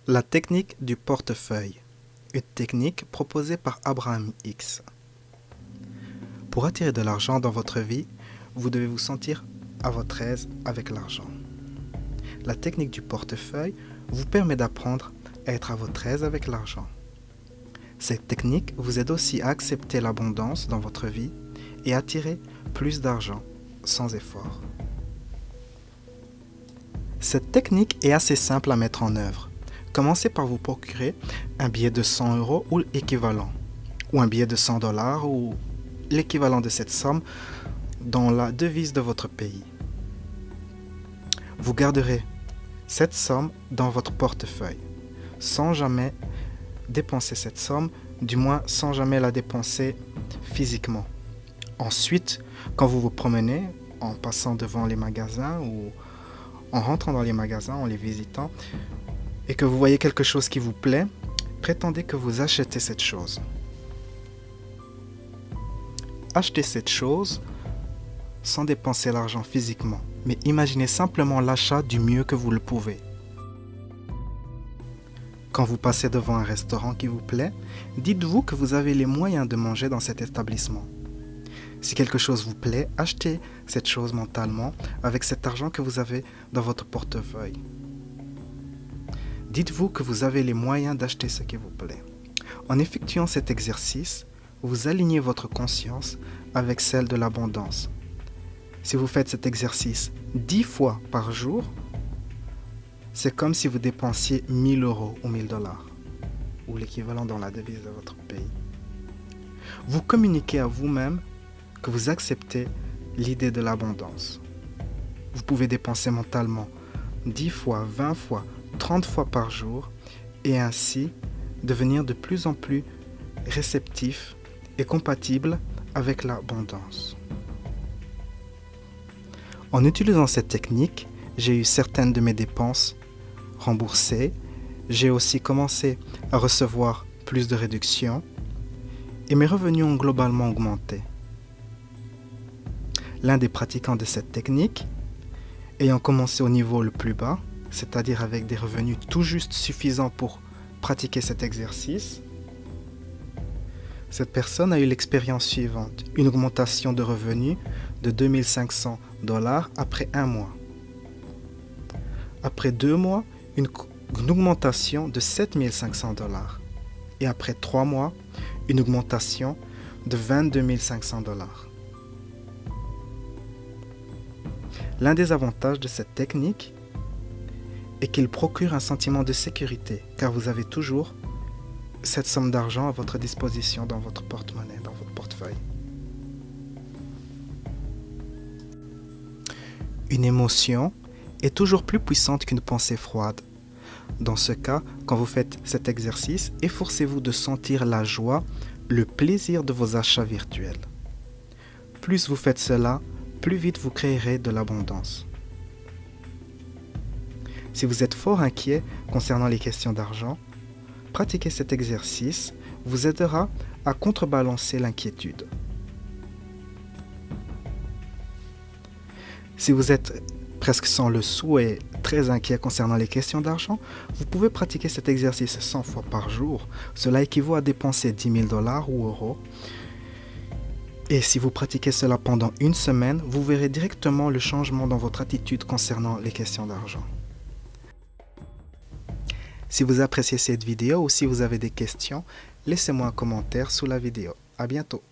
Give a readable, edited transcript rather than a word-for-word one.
La technique du portefeuille, une technique proposée par Abraham Hicks. Pour attirer de l'argent dans votre vie, vous devez vous sentir à votre aise avec l'argent. La technique du portefeuille vous permet d'apprendre à être à votre aise avec l'argent. Cette technique vous aide aussi à accepter l'abondance dans votre vie et attirer plus d'argent sans effort. Cette technique est assez simple à mettre en œuvre. Commencez par vous procurer un billet de 100 € ou l'équivalent, ou un billet de 100 $ ou l'équivalent de cette somme dans la devise de votre pays. Vous garderez cette somme dans votre portefeuille, sans jamais dépenser cette somme, du moins sans jamais la dépenser physiquement. Ensuite, quand vous vous promenez, en passant devant les magasins ou en rentrant dans les magasins, en les visitant, et que vous voyez quelque chose qui vous plaît, prétendez que vous achetez cette chose. Achetez cette chose sans dépenser l'argent physiquement, mais imaginez simplement l'achat du mieux que vous le pouvez. Quand vous passez devant un restaurant qui vous plaît, dites-vous que vous avez les moyens de manger dans cet établissement. Si quelque chose vous plaît, achetez cette chose mentalement avec cet argent que vous avez dans votre portefeuille. Dites-vous que vous avez les moyens d'acheter ce qui vous plaît. En effectuant cet exercice, vous alignez votre conscience avec celle de l'abondance. Si vous faites cet exercice 10 fois par jour, c'est comme si vous dépensiez 1 000 € ou 1 000 $, ou l'équivalent dans la devise de votre pays. Vous communiquez à vous-même que vous acceptez l'idée de l'abondance. Vous pouvez dépenser mentalement 10 fois, 20 fois, 30 fois par jour et ainsi devenir de plus en plus réceptif et compatible avec l'abondance. En utilisant cette technique, j'ai eu certaines de mes dépenses remboursées. J'ai aussi commencé à recevoir plus de réductions et mes revenus ont globalement augmenté. L'un des pratiquants de cette technique, ayant commencé au niveau le plus bas, c'est-à-dire avec des revenus tout juste suffisants pour pratiquer cet exercice, cette personne a eu l'expérience suivante, une augmentation de revenus de 2 500 $ après 1 mois. Après 2 mois, une augmentation de 7 500 $. Et après 3 mois, une augmentation de 22 500 $. L'un des avantages de cette technique est qu'il procure un sentiment de sécurité, car vous avez toujours cette somme d'argent à votre disposition dans votre porte-monnaie, dans votre portefeuille. Une émotion est toujours plus puissante qu'une pensée froide. Dans ce cas, quand vous faites cet exercice, efforcez-vous de sentir la joie, le plaisir de vos achats virtuels. Plus vous faites cela, plus vite vous créerez de l'abondance. Si vous êtes fort inquiet concernant les questions d'argent, pratiquer cet exercice vous aidera à contrebalancer l'inquiétude. Si vous êtes presque sans le sou et très inquiet concernant les questions d'argent, vous pouvez pratiquer cet exercice 100 fois par jour. Cela équivaut à dépenser 10 000 $ ou euros. Et si vous pratiquez cela pendant une semaine, vous verrez directement le changement dans votre attitude concernant les questions d'argent. Si vous appréciez cette vidéo ou si vous avez des questions, laissez-moi un commentaire sous la vidéo. À bientôt.